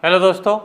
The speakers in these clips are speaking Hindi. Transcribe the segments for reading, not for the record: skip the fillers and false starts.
हेलो दोस्तों,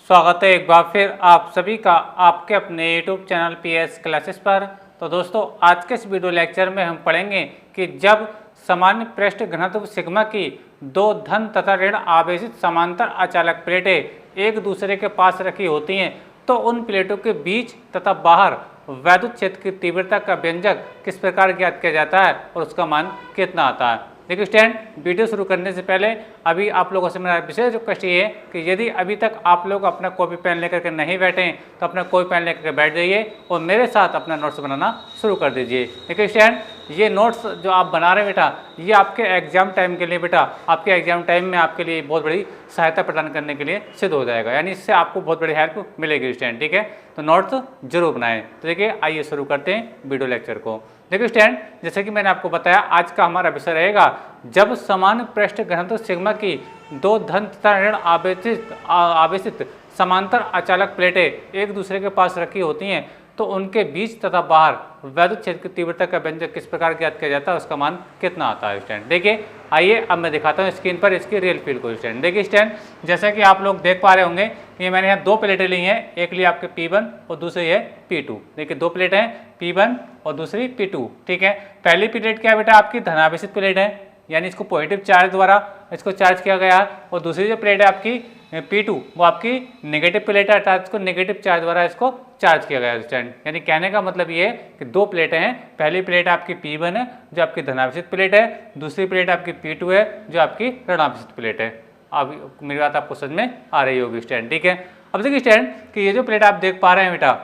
स्वागत है एक बार फिर आप सभी का आपके अपने यूट्यूब चैनल पीएस क्लासेस पर। तो दोस्तों, आज के इस वीडियो लेक्चर में हम पढ़ेंगे कि जब सामान्य पृष्ठ घनत्व सिग्मा की दो धन तथा ऋण आवेशित समांतर अचालक प्लेटें एक दूसरे के पास रखी होती हैं तो उन प्लेटों के बीच तथा बाहर वैद्युत क्षेत्र की तीव्रता का व्यंजक किस प्रकार ज्ञात किया जाता है और उसका मान कितना आता है। देखिए स्टूडेंट, वीडियो शुरू करने से पहले अभी आप लोगों से मेरा विशेष रिक्वेस्ट ये है कि यदि अभी तक आप लोग अपना कॉपी पेन लेकर के नहीं बैठे हैं तो अपना कॉपी पेन लेकर के बैठ जाइए और मेरे साथ अपना नोट्स बनाना शुरू कर दीजिए। देखिए स्टूडेंट, ये नोट्स जो आप बना रहे हैं बेटा, ये आपके एग्जाम टाइम के लिए बेटा, आपके एग्जाम टाइम में आपके लिए बहुत बड़ी सहायता प्रदान करने के लिए सिद्ध हो जाएगा, यानी इससे आपको बहुत बड़ी हेल्प मिलेगी स्टूडेंट। ठीक है, तो नोट्स जरूर बनाएं। तो देखिए, आइए शुरू करते हैं वीडियो लेक्चर को। देखिए स्टूडेंट, जैसे कि मैंने आपको बताया, आज का हमारा विषय रहेगा जब समान पृष्ठ घनत्व सिग्मा की दो धन तथा ऋण आवेशित समांतर अचालक प्लेटें एक दूसरे के पास रखी होती हैं तो उनके बीच तथा बाहर वैद्युत क्षेत्र की तीव्रता का व्यंजक किस प्रकार ज्ञात किया जाता है, उसका मान कितना आता है स्टूडेंट। देखिए, आइए अब मैं दिखाता हूँ स्क्रीन पर इसकी रियल फील्ड को स्टूडेंट। देखिए स्टूडेंट, जैसा कि आप लोग देख पा रहे होंगे कि मैंने यहाँ दो प्लेटें ली हैं, एक ली आपके P1 और दूसरी है P2। देखिए, दो प्लेट हैं P1 और दूसरी P2। ठीक है, पहली प्लेट क्या है बेटा, आपकी धनावेशित प्लेट है, यानी इसको पॉजिटिव चार्ज द्वारा इसको चार्ज किया गया है, और दूसरी जो प्लेट है आपकी P2 वो आपकी नेगेटिव प्लेट है, अर्थात इसको नेगेटिव चार्ज द्वारा इसको चार्ज किया गया है स्टूडेंट। यानी कहने का मतलब ये है कि दो प्लेटें हैं, पहली प्लेट आपकी P1 है जो आपकी धनावेशित प्लेट है, दूसरी प्लेट आपकी P2 है जो आपकी ऋणावेशित प्लेट है। अब मेरी बात आपको समझ में आ रही होगी स्टूडेंट। ठीक है, अब देखिए स्टूडेंट कि ये जो प्लेट आप देख पा रहे हैं बेटा,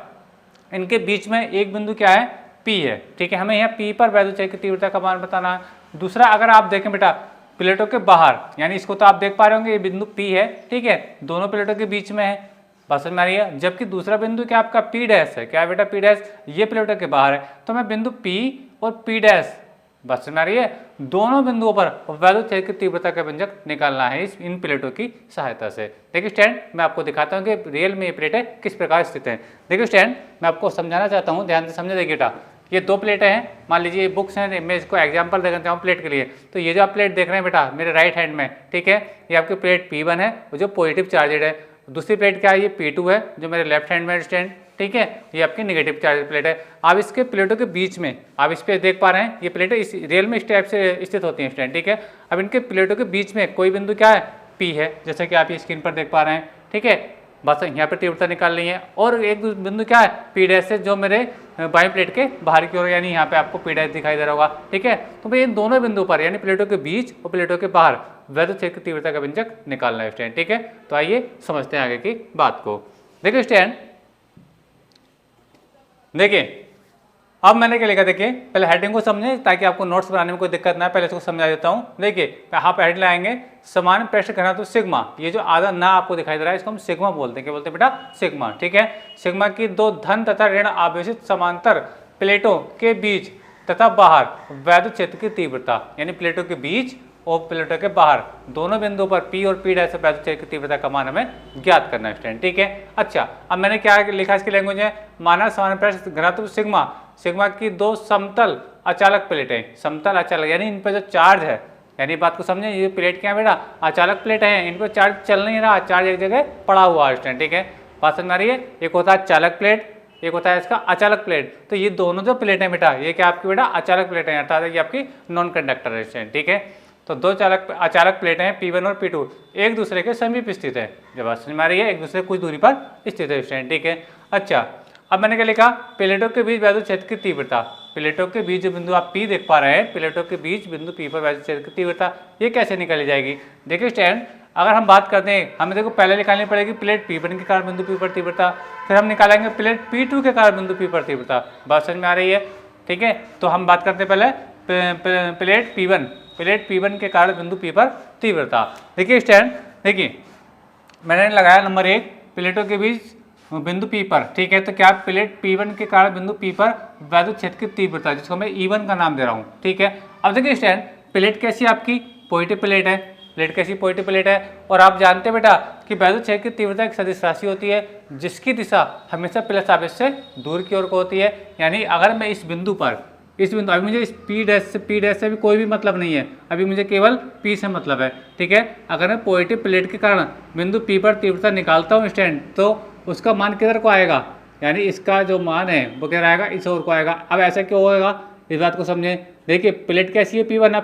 इनके बीच में एक बिंदु क्या है, P है। ठीक है, हमें यहाँ P पर वैद्युत क्षेत्र की तीव्रता का मान बताना है। दूसरा, अगर आप देखें बेटा प्लेटों के बाहर, यानी इसको तो आप देख पा रहे होंगे ये बिंदु P है। ठीक है, दोनों प्लेटों के बीच में है, बात समझ में आ रही है। जबकि दूसरा बिंदु क्या आपका P डैश है, क्या है बेटा P डैश, ये प्लेटों के बाहर है, तो मैं बिंदु P और P डैश, बात समझ में आ रही है, दोनों बिंदुओं पर वैद्युत क्षेत्र की तीव्रता का व्यंजक निकालना है इन प्लेटों की सहायता से। देखिए स्टूडेंट, मैं आपको दिखाता हूँ कि रियल में ये प्लेटें किस प्रकार स्थित हैं। देखिए स्टूडेंट, मैं आपको समझाना चाहता हूँ, ध्यान से समझे। देखिए बेटा, ये दो प्लेटें हैं, मान लीजिए बुक्स हैं, मैं इसको एग्जांपल देना चाहूँ प्लेट के लिए। तो ये जो आप प्लेट देख रहे हैं बेटा मेरे राइट हैंड में, ठीक है, ये आपकी प्लेट P1 है जो पॉजिटिव चार्जेड है। दूसरी प्लेट क्या है, ये P2 है जो मेरे लेफ्ट हैंड में स्टैंड। ठीक है, ये आपकी नेगेटिव चार्ज प्लेट है। अब इसके प्लेटों के बीच में आप इस पे देख पा रहे हैं, ये प्लेटें इस रियल में इस टाइप से स्थित होती हैं स्टैंड। ठीक है, अब इनके प्लेटों के बीच में कोई बिंदु क्या है, P है, जैसा कि आप ये स्क्रीन पर देख पा रहे हैं। ठीक है, बस यहाँ पर तीव्रता निकाल ली है, और एक बिंदु क्या है, P डैश से जो मेरे बाई प्लेट के बाहर की ओर, यानी यहाँ पे आपको P डैश दिखाई दे रहा होगा। ठीक है, तो भाई इन दोनों बिंदु पर, यानी प्लेटों के बीच और प्लेटों के बाहर वैद्युत क्षेत्र की तीव्रता का व्यंजक निकालना है स्टूडेंट। ठीक है, तो आइए समझते हैं आगे की बात को। देखिए स्टूडेंट, देखिए अब मैंने क्या लिखा, देखिए पहले हेडिंग को समझें ताकि आपको नोट्स बनाने में कोई दिक्कत ना है, पहले इसको समझा देता हूँ। देखिए यहाँ पे हेड लाएंगे समान पृष्ठ घनत्व सिग्मा, ये जो आधा ना आपको दिखाई दे रहा है इसको हम सिग्मा बोलते हैं। क्या बोलते हैं बेटा, सिग्मा। ठीक है, सिग्मा की दो धन तथा ऋण आवेशित समांतर प्लेटों के बीच तथा बाहर वैद्युत क्षेत्र की तीव्रता, यानी प्लेटों के बीच और प्लेटों के बाहर दोनों बिंदुओं पर P और P डैश से वैद्युत क्षेत्र की तीव्रता का मान हमें ज्ञात करना है स्टूडेंट। ठीक है, अच्छा अब मैंने क्या लिखा इसकी लैंग्वेज है, माना समान पृष्ठ घनत्व सिग्मा, सिग्मा की दो समतल अचालक प्लेटें, समतल अचालक यानी इन पर जो चार्ज है, यानी बात को समझें, ये प्लेट क्या है बेटा, अचालक प्लेट है, इन पर चार्ज चल नहीं रहा, चार्ज एक जगह पड़ा हुआ है स्टूडेंट। ठीक है, बात समझ में आ रही है। एक होता है चालक प्लेट, एक होता है इसका अचालक प्लेट। तो ये दोनों जो प्लेट है बेटा, ये क्या आपकी बेटा अचालक प्लेट है, अर्थात ये आपकी नॉन कंडक्टर है स्टूडेंट। ठीक है, तो दो अचालक प्लेटें हैं P1 और P2 एक दूसरे के समीप स्थित है, जब बात समझ में आ रही है, एक दूसरे कुछ दूरी पर स्थित है स्टूडेंट। ठीक है, अच्छा अब मैंने क्या लिखा, प्लेटों के बीच वैद्युत क्षेत्र की तीव्रता, प्लेटों के बीच जो बिंदु आप P देख पा रहे हैं, प्लेटों के बीच बिंदु P पर वैद्युत क्षेत्र की तीव्रता, ये कैसे निकाली जाएगी। देखिए स्टूडेंट, अगर हम बात करते हैं, हमें देखो पहले निकालनी पड़ेगी प्लेट P1 के कारण बिंदु P पर तीव्रता, फिर हम निकालेंगे प्लेट P2 के कारण बिंदु P पर तीव्रता। बात समझ में आ रही है। ठीक है, तो हम बात करते हैं पहले प्लेट P1 के कारण बिंदु P पर तीव्रता। देखिए स्टूडेंट, देखिए मैंने लगाया नंबर 1 प्लेटों के बीच बिंदु P पर। ठीक है, तो क्या प्लेट P1 के कारण बिंदु P पर वैद्युत क्षेत्र की तीव्रता, जिसको मैं E1 का नाम दे रहा हूँ। ठीक है, अब देखिए स्टूडेंट, प्लेट कैसी आपकी पॉजिटिव प्लेट है, प्लेट कैसी पॉजिटिव प्लेट है, और आप जानते हैं बेटा कि वैद्युत क्षेत्र की तीव्रता एक सदिश राशि होती है जिसकी दिशा हमेशा प्लस आवेश से दूर की ओर को होती है। यानी अगर मैं इस बिंदु पर इस बिंदु, अभी मुझे इस P डैश से भी कोई भी मतलब नहीं है, अभी मुझे केवल P से मतलब है, ठीक है। अगर मैं पॉजिटिव प्लेट के कारण बिंदु P पर तीव्रता निकालता हूँ स्टैंड, तो उसका मान किधर को आएगा, यानी इसका जो मान है वो किधर आएगा, इस ओर को आएगा। अब ऐसा क्यों होएगा, इस बात को समझें। देखिए प्लेट कैसी है P1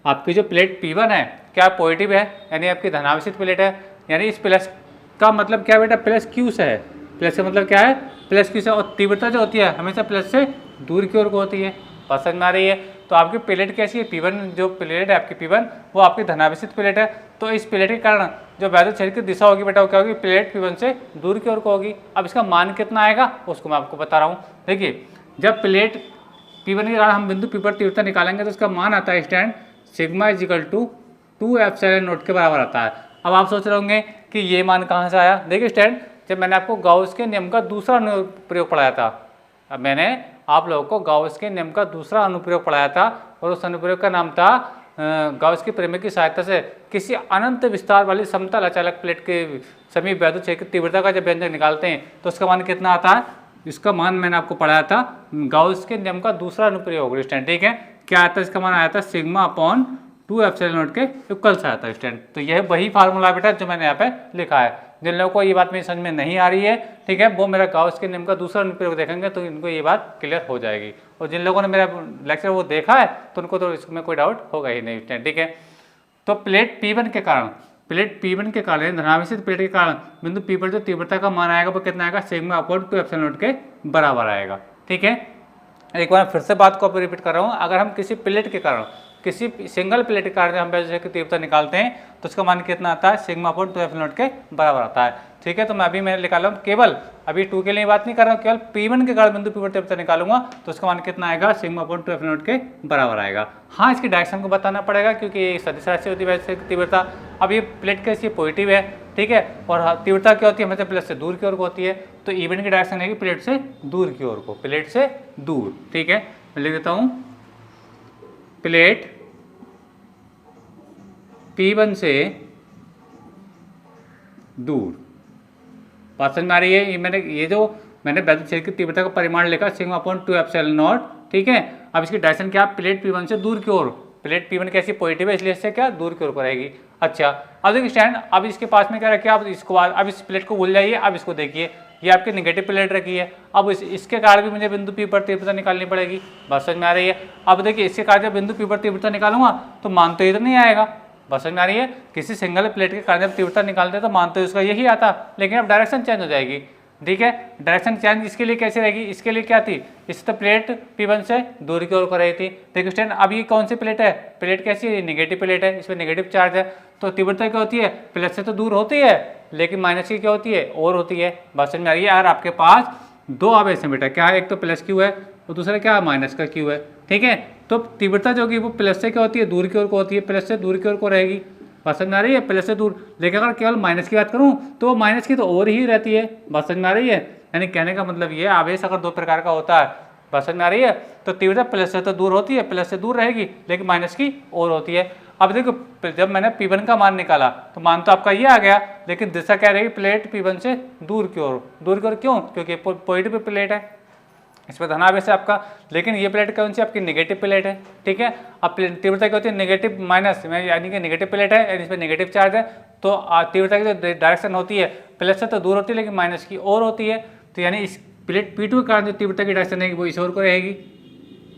आपकी जो प्लेट P1 है क्या पॉजिटिव है, यानी आपकी धनावेशित प्लेट है, यानी इस प्लस का मतलब क्या बेटा, प्लस क्यू से है। प्लस का मतलब क्या है, प्लस क्यू से। और तीव्रता जो होती है हमेशा प्लस से दूर की ओर को होती है, बात समझ में आ रही है। तो आपकी प्लेट कैसी है P1, जो प्लेट है आपकी P1 वो आपकी धनावेशित प्लेट है। तो इस प्लेट के कारण जो वैद्युत क्षेत्र की दिशा होगी बेटा वो क्या होगी, प्लेट P1 से दूर की ओर को होगी। अब इसका मान कितना आएगा उसको मैं आपको बता रहा हूँ। देखिए जब प्लेट P1 के कारण हम बिंदु P पर तीव्रता निकालेंगे तो उसका मान आता है stand sigma is equal to 2 epsilon naught के बराबर आता है। अब आप सोच रहे होंगे कि ये मान कहाँ से आया। देखिए स्टैंड, जब मैंने आपको गाउस के नियम का दूसरा अनुप्रयोग पढ़ाया था, अब मैंने आप लोगों को गाउस के नियम का दूसरा अनुप्रयोग पढ़ाया था और उस अनुप्रयोग का नाम था गाउस की प्रमेय की सहायता से किसी अनंत विस्तार वाली समतल अचालक प्लेट के समीप वैद्युत क्षेत्र की तीव्रता का जब व्यंजक निकालते हैं तो उसका मान कितना आता है। इसका मान मैंने आपको पढ़ाया था गाउस के नियम का दूसरा अनुप्रयोग स्टैंड, ठीक है। क्या आता है, इसका मान आया था सिग्मा अपॉन 2 एप्सिलॉन नॉट के इक्वल से आता है स्टैंड। तो यह वही फार्मूला बेटा जो मैंने यहाँ पे लिखा है। जिन लोगों को ये बात मेरी समझ में नहीं आ रही है, ठीक है, वो मेरा गाउस के नियम का दूसरा अनुप्रयोग देखेंगे तो इनको ये बात क्लियर हो जाएगी। और जिन लोगों ने मेरा लेक्चर वो देखा है तो उनको तो इसमें कोई डाउट होगा ही नहीं स्टैंड, ठीक है। तो प्लेट P1 के कारण धनावेशित प्लेट के कारण बिंदु P पर जो तीव्रता का मान आएगा वो कितना आएगा, सिग्मा अपॉन 2 एप्सिलॉन नॉट के बराबर आएगा, ठीक है। एक बार फिर से बात को रिपीट कर रहा हूँ, अगर हम किसी प्लेट के कारण, किसी सिंगल प्लेट के कारण हम वैद्युत क्षेत्र की तीव्रता निकालते हैं तो उसका मान कितना आता है, सिग्मा अपॉन 2 एप्सिलॉन नॉट के बराबर आता है, ठीक है। तो मैं अभी मैंने निकाला हूँ, केवल अभी 2 के लिए बात नहीं कर रहा हूँ, केवल P1 के कारण बिंदु P पर तीव्रता निकालूंगा तो उसका मान कितना आएगा, सिग्मा अपॉन 2 एप्सिलॉन नॉट के बराबर आएगा। हाँ, इसकी डायरेक्शन को बताना पड़ेगा क्योंकि ये सदिश राशि होती है वैद्युत क्षेत्र की तीव्रता। अब ये प्लेट कैसी पॉजिटिव है, ठीक है, और तीव्रता क्या होती है हमेशा प्लस से दूर की ओर को होती है, तो इवन की डायरेक्शन है प्लेट से दूर की ओर को, प्लेट से दूर, ठीक है। मैं लिख देता हूँ प्लेट P1 से दूर, बात समझ में आ रही है। ये जो मैंने वैद्युत क्षेत्र की तीव्रता का परिमाण लिखा सिग्मा अपॉन 2 एप्सिलॉन नॉट, ठीक है। अब इसकी डायरेक्शन क्या, प्लेट P1 से दूर की ओर, प्लेट P1 कैसी पॉजिटिव है इसलिए इससे क्या दूर की ओर को रहेगी। अच्छा, अब देखिए स्टैंड, अब इसके पास में क्या रखिए, आप इसको अब इस प्लेट को भूल जाइए, अब इसको देखिए, ये आपकी नेगेटिव प्लेट रखी है। अब इसके कारण भी मुझे बिंदु P पर तीव्रता निकालनी पड़ेगी, बात समझ में आ रही है। अब देखिए इसके कारण जब बिंदु P पर तीव्रता निकालूंगा तो मान तो इधर नहीं आएगा, बात समझ में आ रही है। किसी सिंगल प्लेट के कारण जब तीव्रता निकालते हैं तो मान तो इसका यही आता, लेकिन अब डायरेक्शन चेंज हो जाएगी, ठीक है। डायरेक्शन चेंज इसके लिए कैसे रहेगी, इसके लिए क्या थी, इस तो प्लेट P1 से दूर की ओर को रही थी। देखिए स्टैंड, अब ये कौन सी प्लेट है, प्लेट कैसी है, नेगेटिव प्लेट है, इसमें नेगेटिव चार्ज है, तो तीव्रता क्या होती है, प्लस से तो दूर होती है लेकिन माइनस की क्या होती है, और होती है, बात समझ में आ रही है। यार आपके पास दो आवेश हैं बेटा, क्या है, एक तो प्लस क्यू है और दूसरा क्या है, माइनस का क्यू है, ठीक है। तो तीव्रता जो होगी वो प्लस से क्या होती है, दूर की ओर को होती है, प्लस से दूर की ओर को रहेगी, बात समझ में आ रही है, प्लस से दूर। लेकिन अगर केवल माइनस की बात करूं तो माइनस की तो और ही रहती है, बात समझ में आ रही है। यानी कहने का मतलब ये, आवेश अगर दो प्रकार का होता है, बात समझ में आ रही है, तो तीव्रता प्लस से तो दूर होती है, प्लस से दूर रहेगी, लेकिन माइनस की और होती है। अब देखो जब मैंने P1 का मान निकाला तो मान तो आपका ये आ गया, लेकिन दिशा क्या रहेगी, प्लेट P1 से दूर की ओर, दूर की ओर क्यों, क्योंकि पॉजिटिव प्लेट है, इसमें धनावेश है आपका, लेकिन ये प्लेट कौन सी आपकी नेगेटिव प्लेट है, ठीक है। अब तीव्रता क्या होती है, नेगेटिव माइनस, यानी कि नेगेटिव प्लेट है यानी इसमें नेगेटिव चार्ज है, तो तीव्रता की जो डायरेक्शन होती है प्लस से तो दूर होती है लेकिन माइनस की और होती है, तो यानी इस प्लेट P2 के कारण जो तीव्रता की डायरेक्शन है वो इस ओर को रहेगी,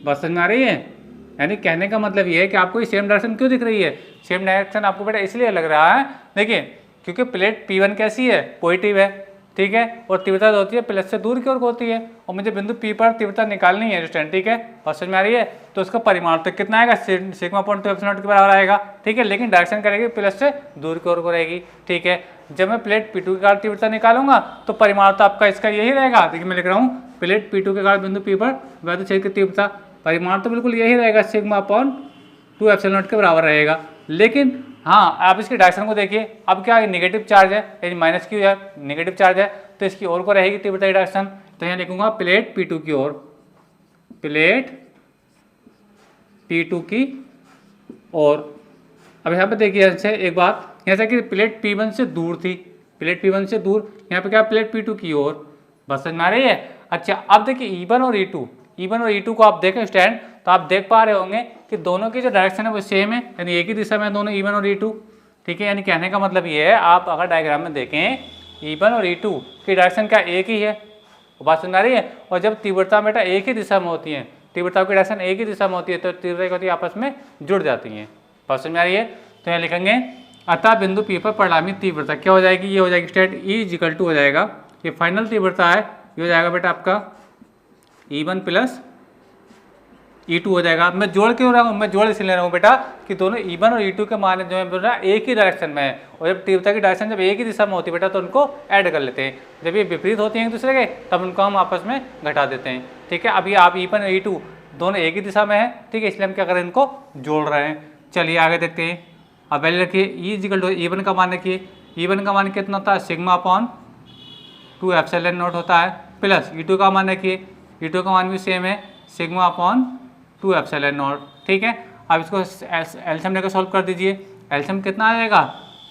बात समझ में आ रही है। यानी कहने का मतलब ये है कि आपको ये सेम डायरेक्शन क्यों दिख रही है, सेम डायरेक्शन आपको बेटा इसलिए लग रहा है, देखिए क्योंकि प्लेट P1 कैसी है, पॉजिटिव है, ठीक है, और तीव्रता होती है प्लस से दूर की ओर होती है, और मुझे बिंदु P पर तीव्रता निकालनी है स्टैंड, ठीक है, बात समझ में आ रही है। तो उसका परिमाण तो कितना आएगा, सिग्मा अपॉन 2 एप्सिलॉन नॉट के बराबर आएगा, ठीक है, लेकिन डायरेक्शन करेगी प्लस से दूर की ओर को रहेगी, ठीक है। जब मैं प्लेट P2 के कारण तीव्रता निकालूंगा तो परिमाण तो आपका इसका यही रहेगा, देखिए मैं लिख रहा हूँ प्लेट P2 के कारण बिंदु P पर वैद्युत क्षेत्र की तीव्रता, परिमाण तो बिल्कुल यही रहेगा, सिग्मा अपॉन 2 एप्सिलॉन नॉट के बराबर रहेगा। लेकिन हाँ, आप इसके डायरेक्शन को देखिए, अब क्या नेगेटिव चार्ज है यानी माइनस क्यू है, नेगेटिव चार्ज है, तो इसकी ओर को रहेगी तीव्रता की डायरेक्शन, तो यहाँ लिखूंगा प्लेट P2 की ओर, प्लेट P2 की ओर। अब यहाँ पे देखिए ऐसे एक बात, यहाँ से कि प्लेट P1 से दूर थी, प्लेट P1 से दूर, यहाँ पे क्या प्लेट P2 की ओर, बस समझ में आ रही है। अच्छा अब देखिए E1 और E1 और E2 को आप देखें स्टैंड, तो आप देख पा रहे होंगे कि दोनों की जो डायरेक्शन है वो सेम है, यानी एक ही दिशा में दोनों E1 और E2। ठीक है, यानी कहने का मतलब ये है, आप अगर डायग्राम में देखें E1 और E2 की डायरेक्शन क्या एक ही है, बात समझ आ रही है। और जब तीव्रता बेटा एक ही दिशा में होती है, तीव्रता की डायरेक्शन एक ही दिशा में होती है, तो तीव्रता क्या होती है, आपस में जुड़ जाती हैं। बात समझ आ रही है। तो यहाँ लिखेंगे अतः बिंदु P पर परिणामी तीव्रता क्या हो जाएगी, ये हो जाएगी स्टेट E = हो जाएगा, ये फाइनल तीव्रता है, ये हो जाएगा बेटा आपका E1 + E2 हो जाएगा। मैं जोड़ क्यों रहा हूँ, मैं जोड़ इसलिए ले रहा हूँ बेटा कि दोनों E1 और E2 के मान जो है बेटा एक ही डायरेक्शन में है, और जब तीव्रता की डायरेक्शन जब एक ही दिशा में होती है बेटा तो उनको ऐड कर लेते हैं, जब ये विपरीत होती हैं एक दूसरे के तब उनको हम आपस में घटा देते हैं। ठीक है, अभी आप E1 और E2 दोनों एक ही दिशा में है, ठीक है, इसलिए हम क्या करें, इनको जोड़ रहे हैं। चलिए आगे देखते हैं। अब पहले रखिए E E1 का मान रखिए, E1 का मान कितना होता है, σ/2ε0 होता है, प्लस E2 का मान रखिए, E2 का मान भी सेम है, σ/2ε0। ठीक है, अब इसको एलसीएम लेकर सॉल्व कर दीजिए। एलसीएम कितना आ जाएगा,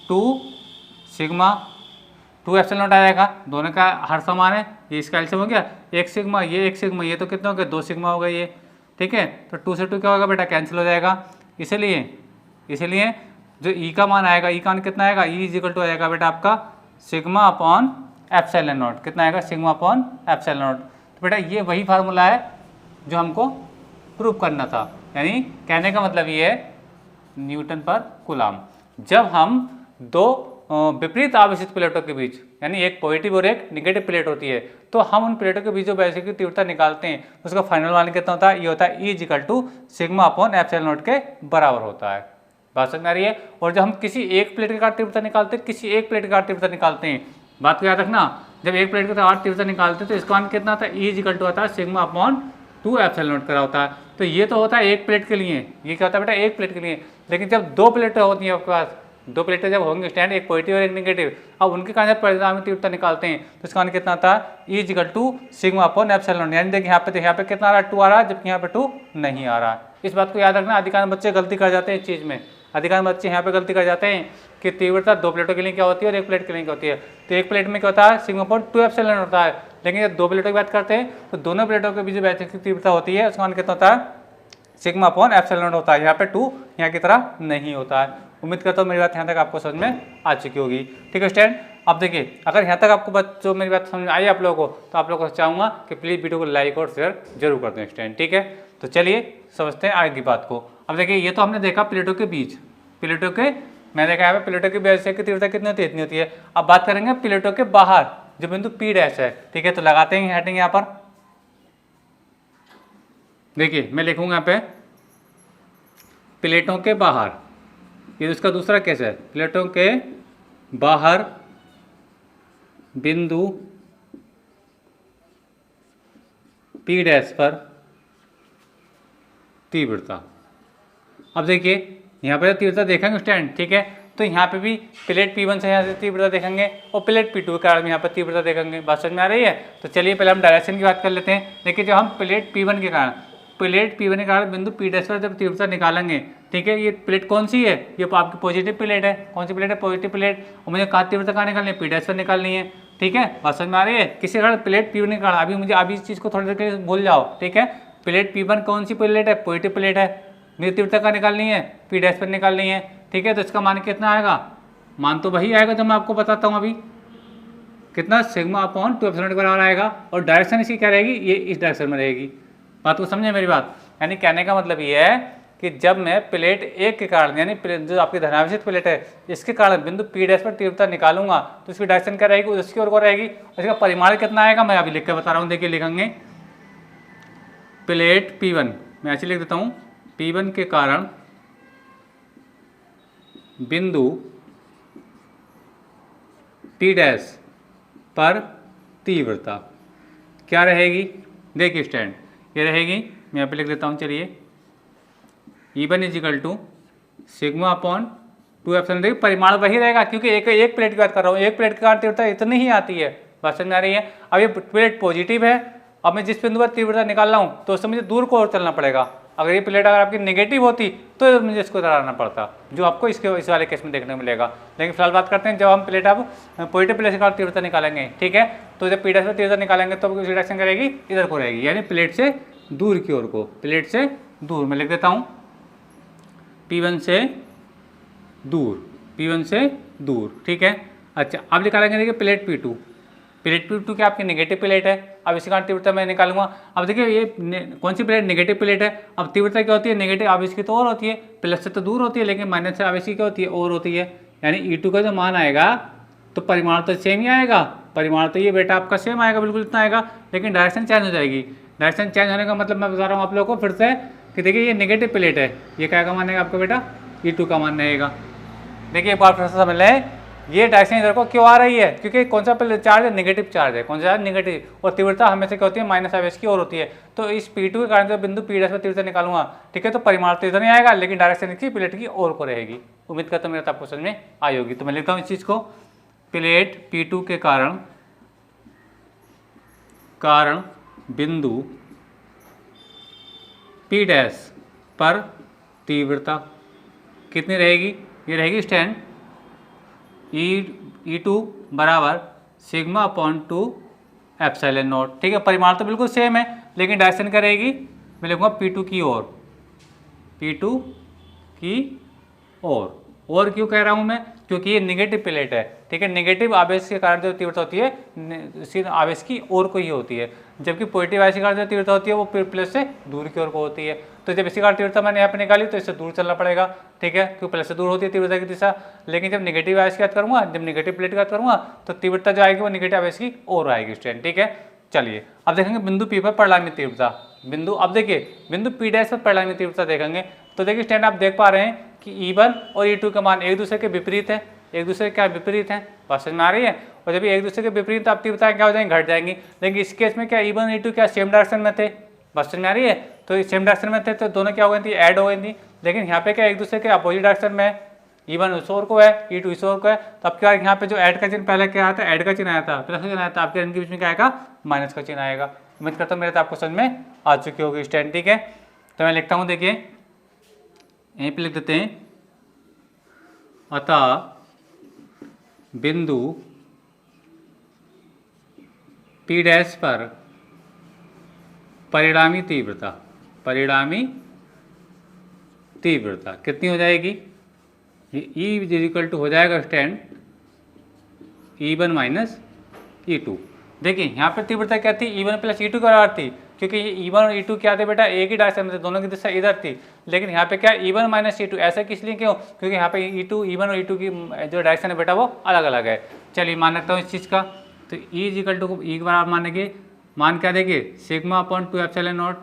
2σ/2ε0 आ जाएगा, दोनों का हर समान है, ये इसका एलसीएम हो गया, 1 सिग्मा ये 1 सिग्मा, ये तो कितना हो गया, 2 सिग्मा हो गया ये। ठीक है, तो 2 से 2 क्या होगा बेटा, कैंसिल हो जाएगा। इसलिए जो E का मान आएगा, E का मान कितना आएगा, E = हो जाएगा बेटा आपका σ/ε0, कितना आएगा, σ/ε0। तो बेटा ये वही फार्मूला है जो हमको प्रूव करना था, यानी कहने का मतलब ये है न्यूटन पर कूलाम। जब हम दो विपरीत आवेशित प्लेटों के बीच, यानी एक पॉजिटिव और एक निगेटिव प्लेट होती है, तो हम उन प्लेटों के बीच जो वैसे की तीव्रता निकालते हैं उसका फाइनल मान कितना होता है, ये होता है E = σ/ε0 के बराबर होता है। बात समझ में आ रही है। और जब हम किसी एक प्लेट के कारण तीव्रता निकालते हैं, किसी एक प्लेट के कारण तीव्रता निकालते हैं, बात को याद रखना, जब एक प्लेट के कारण तीव्रता निकालते हैं तो इसका मान कितना होता है, E = होता है σ/2ε0 करा होता है। तो ये तो होता है एक प्लेट के लिए, ये क्या होता है बेटा, एक प्लेट के लिए। लेकिन जब दो प्लेटें होती हैं आपके पास, दो प्लेटें जब होंगे स्टैंड, एक पॉजिटिव और एक निगेटिव, अब उनके कारण जब परिणामी तीव्रता निकालते हैं तो इसका मान कितना आता है, E = σ/ε0। यानी देखिए यहाँ पे कितना आ रहा है, 2 आ रहा है, जबकि यहाँ पे 2 नहीं आ रहा है। इस बात को याद रखना, अधिकांश बच्चे गलती कर जाते हैं इस चीज़ में, अधिकांश बच्चे यहाँ पे गलती कर जाते हैं कि तीव्रता दो प्लेटों के लिए क्या होती है और एक प्लेट के लिए क्या होती है। तो एक प्लेट में क्या होता है, σ/2ε होता है, लेकिन जब दो प्लेटों की बात करते हैं तो दोनों प्लेटों के बीच जो वैसे की तीव्रता होती है उसका मान कितना होता है, σ/ε होता है। यहाँ पे 2 यहाँ की तरह नहीं होता है। उम्मीद करता हूँ मेरी बात यहाँ तक आपको समझ में आ चुकी होगी। ठीक है स्टूडेंट, अब देखिए अगर यहाँ तक आपको जो मेरी बात समझ में आई आप लोगों को, तो आप लोगों को चाहूँगा कि प्लीज़ वीडियो को लाइक और शेयर जरूर कर दें स्टूडेंट। ठीक है, तो चलिए समझते हैं आगे की बात को। अब देखिए ये तो हमने देखा प्लेटों के बीच, प्लेटों के मैंने देखा यहाँ पे प्लेटों के बीच की तीव्रता कितनी होती है, इतनी होती है। अब बात करेंगे प्लेटों के बाहर जो बिंदु P' है। ठीक है, तो लगाते हैं हेडिंग यहाँ पर। देखिए मैं लिखूंगा यहाँ पे प्लेटों के बाहर, ये उसका दूसरा केस है, प्लेटों के बाहर बिंदु P' पर तीव्रता। अब देखिए यहाँ पे तीव्रता देखेंगे स्टैंड, ठीक है, तो यहाँ पे भी प्लेट P1 से यहाँ से तीव्रता देखेंगे और प्लेट P2 के कारण यहाँ पर तीव्रता देखेंगे। बात समझ में आ रही है। तो चलिए पहले हम डायरेक्शन की बात कर लेते हैं। देखिए जब हम प्लेट P1 के कारण बिंदु P' पर जब तीव्रता निकालेंगे, ठीक है, ये प्लेट कौन सी है, ये आपकी पॉजिटिव प्लेट है। कौन सी प्लेट है, पॉजिटिव प्लेट। और मुझे कहाँ तीव्रता कहाँ निकालनी है, P' पर निकालनी है। ठीक है, बात समझ में आ रही है। किसी कारण प्लेट P1 के कारण अभी मुझे अभी इस चीज़ को थोड़ी देर के लिए भूल जाओ। ठीक है, प्लेट P1 कौन सी प्लेट है, पॉजिटिव प्लेट है, मुझे तीव्रता कहाँ निकालनी है, P' पर निकालनी है। ठीक है, तो इसका मान कितना आएगा, मान तो वही आएगा जो मैं आपको बताता हूँ अभी, कितना σ/2ε के बराबर आएगा। और डायरेक्शन इसकी क्या रहेगी, ये इस डायरेक्शन में रहेगी। बात को समझे मेरी बात। यानी कहने का मतलब ये है कि जब मैं प्लेट एक के कारण, यानी जो आपकी धनावेशित प्लेट है इसके कारण बिंदु P' पर तीव्रता निकालूंगा तो इसकी डायरेक्शन क्या रहेगी, उसकी ओर को रहेगी। इसका परिमाण कितना आएगा मैं अभी लिख के बता रहा हूँ। देखिए लिखेंगे प्लेट P1, मैं ऐसे लिख देता हूँ, P1 के कारण बिंदु P' पर तीव्रता क्या रहेगी। देखिए स्टैंड ये रहेगी, मैं यहाँ पे लिख देता हूँ। चलिए E1 = σ/2ε। देखिए परिमाण वही रहेगा क्योंकि एक प्लेट की बात कर रहा हूँ, एक प्लेट के कारण तीव्रता इतनी ही आती है। बात समझ में आ रही है। अब ये प्लेट पॉजिटिव है, अब मैं जिस बिंदु पर तीव्रता निकाल रहा हूँ तो उससे मुझे दूर को और चलना पड़ेगा। अगर ये प्लेट अगर आपकी नेगेटिव होती तो मुझे इसको इधर आना पड़ता, जो आपको इस वाले केस में देखने को मिलेगा। लेकिन फिलहाल बात करते हैं जब हम प्लेट अब पॉजिटिव प्लेट से तीव्रता निकालेंगे, ठीक है, तो जब P' पर तीव्रता निकालेंगे तो उसकी डायरेक्शन करेगी इधर को रहेगी, यानी प्लेट से दूर की ओर को, प्लेट से दूर। मैं लिख देता हूँ P1 से दूर, P1 से दूर, ठीक है। अच्छा, अब निकालेंगे देखिए प्लेट P2। प्लेट P2 क्या आपकी नेगेटिव प्लेट है। अब इसका तीव्रता मैं निकालूंगा। अब देखिए ये कौन सी प्लेट, नेगेटिव प्लेट है। अब तीव्रता क्या होती है, नेगेटिव आवेश की तो और होती है, प्लस से तो दूर होती है, लेकिन माइनस से आवेश की क्या होती है, और होती है। यानी E2 का जो मान आएगा तो परिमाण तो सेम ही आएगा, परिमाण तो ये बेटा आपका सेम आएगा, बिल्कुल इतना आएगा, लेकिन डायरेक्शन चेंज हो जाएगी। डायरेक्शन चेंज होने का मतलब मैं बता रहा हूँ आप लोगों को फिर से कि देखिए ये नेगेटिव प्लेट है, ये क्या का मानेगा आपका बेटा, E2 का मान रहेगा। देखिए एक बार फिर से समझ लें, ये डायरेक्शन इधर को क्यों आ रही है, क्योंकि कौन सा चार्ज है, नेगेटिव चार्ज है। कौन सा चार्ज, नेगेटिव, और तीव्रता हमेशा क्या होती है, माइनस आवेश की ओर होती है। तो इस P2 के कारण जब बिंदु P' पर तीव्रता निकालूंगा, ठीक है, तो परिमाण तो इधर नहीं आएगा, लेकिन डायरेक्शन इसकी प्लेट की ओर को रहेगी। उम्मीद करता हूं मेरा आपको समझ में आई होगी। तो मैं लिखता हूँ इस चीज को, प्लेट P2 के कारण बिंदु P' पर तीव्रता कितनी रहेगी, ये रहेगी स्टैंड E2 बराबर सिग्मा अपॉन 2 एप्सिलॉन नॉट, ठीक है। परिमाण तो बिल्कुल सेम है, लेकिन डायरेक्शन क्या रहेगी, मैं लिखूंगा P2 की ओर, P2 की ओर। और क्यों कह रहा हूं मैं, क्योंकि ये नेगेटिव प्लेट है, ठीक है। नेगेटिव आवेश के कारण जो तीव्रता होती है आवेश की ओर को ही होती है, जबकि पॉजिटिव आवेश के कारण जो तीव्रता होती है वो प्लस से दूर की ओर को होती है। तो जब इसी कारण तीव्रता मैंने यहाँ पे निकाली तो इससे दूर चलना पड़ेगा, ठीक है, क्योंकि प्लस से दूर होती है तीव्रता की दिशा। लेकिन जब नेगेटिव आवेश की बात करूँगा, जब नेगेटिव प्लेट की बात करूँगा, तो तीव्रता जो आएगी वो नेगेटिव आवेश की ओर आएगी स्टूडेंट, ठीक है। चलिए अब देखेंगे बिंदु P पर परिणामी तीव्रता। बिंदु, अब देखिए बिंदु P' पर परिणामी तीव्रता देखेंगे, तो देखिए स्टूडेंट आप देख पा रहे हैं कि E1 और E2 का मान एक दूसरे के विपरीत है, एक दूसरे के क्या विपरीत है, बात समझ में आ रही है। और जब एक दूसरे के विपरीत आप तीव्रताएं क्या हो जाएंगी, घट जाएंगी। लेकिन इस केस में क्या E1 और E2 क्या सेम डायरेक्शन में थे, बात समझ में आ रही है। तो सेम डायरेक्शन में थे तो दोनों क्या हो गई थी, ऐड हो गई थी। लेकिन यहाँ पे क्या एक दूसरे के अपोजिट डायरेक्शन में है, E1 इस ओर को है, E2 इस ओर को है। तो अब क्या यहाँ पे जो ऐड का चिन्ह पहले क्या आया था, ऐड का चिन्ह आया था, प्लस का चिन्ह आया था, आपके इनके बीच में क्या आएगा, माइनस का चिन्ह आएगा। उम्मीद करता हूँ मेरे तो आपको समझ में आ चुकी होगी स्टैंड, ठीक है। तो मैं लिखता हूँ, देखिए यहीं पे लिख देते हैं, अतः बिंदु P' पर परिणामी तीव्रता कितनी हो जाएगी, ये E इज इक्वल टू हो जाएगा स्टैंड E1 माइनस E2। देखिए यहाँ पर तीव्रता क्या थी, E1 प्लस E2 के बराबर थी, क्योंकि ये E1 और E2 क्या थे बेटा, एक ही डायरेक्शन में थे, दोनों की दिशा इधर थी। लेकिन यहाँ पे क्या E1 माइनस E2, ऐसा किस लिए क्यों, क्योंकि यहाँ पे E1 और E2 की जो डायरेक्शन है बेटा वो अलग अलग है। चलिए मान रखता हूँ इस चीज़ का, तो E is equal to E के बराबर मानेंगे, मान क्या देखिए sigma upon 2 epsilon not,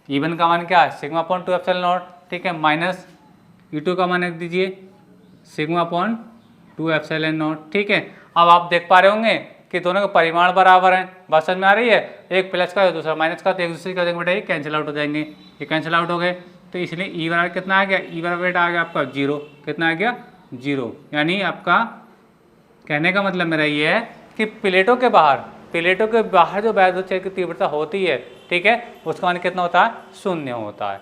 E1 का मान क्या है, सिग्मा अपॉन 2 एप्सिलॉन नॉट, ठीक है, माइनस E2 का मान रख दीजिए सिग्मा अपॉन 2 एप्सिलॉन नॉट, ठीक है। अब आप देख पा रहे होंगे कि दोनों का परिमाण बराबर है, बात समझ में आ रही है, एक प्लस का दूसरा माइनस का, तो एक दूसरे का देखेंगे बेटा ये कैंसिल आउट हो जाएंगे, ये कैंसिल आउट हो गए। तो इसलिए E बराबर कितना आ गया, E बराबर बेटा आ गया आपका 0, कितना आ गया 0। यानी आपका कहने का मतलब मेरा ये है कि प्लेटों के बाहर जो विद्युत क्षेत्र की तीव्रता होती है, ठीक है, उसका मान कितना होता है, 0 होता है।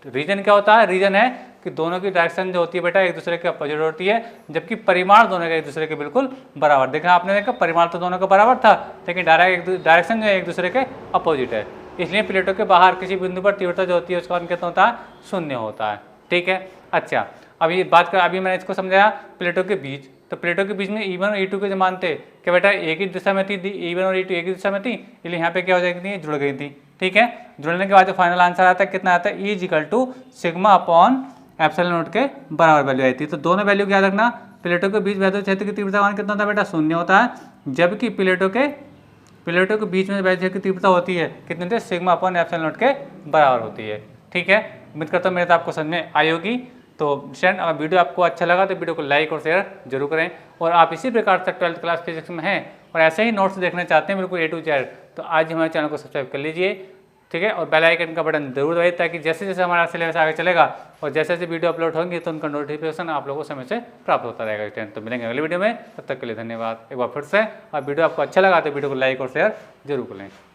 तो रीजन क्या होता है, रीजन है कि दोनों की डायरेक्शन जो होती है बेटा एक दूसरे के अपोजिट होती है, जबकि परिमाण दोनों का एक दूसरे के बिल्कुल बराबर। देखा आपने, देखा परिमाण तो दोनों का बराबर था, लेकिन डायरेक्शन जो है एक दूसरे के अपोजिट है। इसलिए प्लेटों के बाहर किसी बिंदु पर तीव्रता जो होती है उसका मान कितना होता है, 0 होता है, ठीक है। अच्छा अब ये बात कर, अभी मैंने इसको समझाया प्लेटों के बीच, तो प्लेटों के बीच में E1 और E2 के जो मान थे कि बेटा एक ही दिशा में थी, E1 और E2 एक ही दिशा में थी, इसलिए यहाँ पे क्या हो जाएगी, जुड़ गई थी, ठीक है। जुड़ने के बाद जो फाइनल आंसर आता है कितना आता है, E is equal to sigma upon epsilon naught के बराबर वैल्यू आई थी। तो दोनों वैल्यू याद रखना, प्लेटों के बीच विद्युत क्षेत्र की तीव्रता मान कितना होता है बेटा, 0 होता है, जबकि प्लेटों के बीच में विद्युत क्षेत्र की तीव्रता होती है कितने थे, सिग्मा अपॉन एप्सिलॉन नॉट के बराबर होती है, ठीक है। उम्मीद करता हूँ मेरे तो आपको समझ में आई होगी। तो स्टूडेंट अगर वीडियो आपको अच्छा लगा तो वीडियो को लाइक और शेयर जरूर करें, और आप इसी प्रकार से 12th क्लास फिजिक्स में हैं और ऐसे ही नोट्स देखना चाहते हैं बिल्कुल A to Z, तो आज हमारे चैनल को सब्सक्राइब कर लीजिए, ठीक है, और बेल आइकन का बटन जरूर दबाइए, ताकि जैसे जैसे हमारा सिलेबस आगे चलेगा और जैसे जैसे वीडियो अपलोड होंगी तो उनका नोटिफिकेशन आप लोगों को समय से प्राप्त होता रहेगा स्टूडेंट। तो मिलेंगे अगले वीडियो में, तब तक के लिए धन्यवाद। एक बार फिर से, और वीडियो आपको अच्छा लगा तो वीडियो को लाइक और शेयर जरूर करें।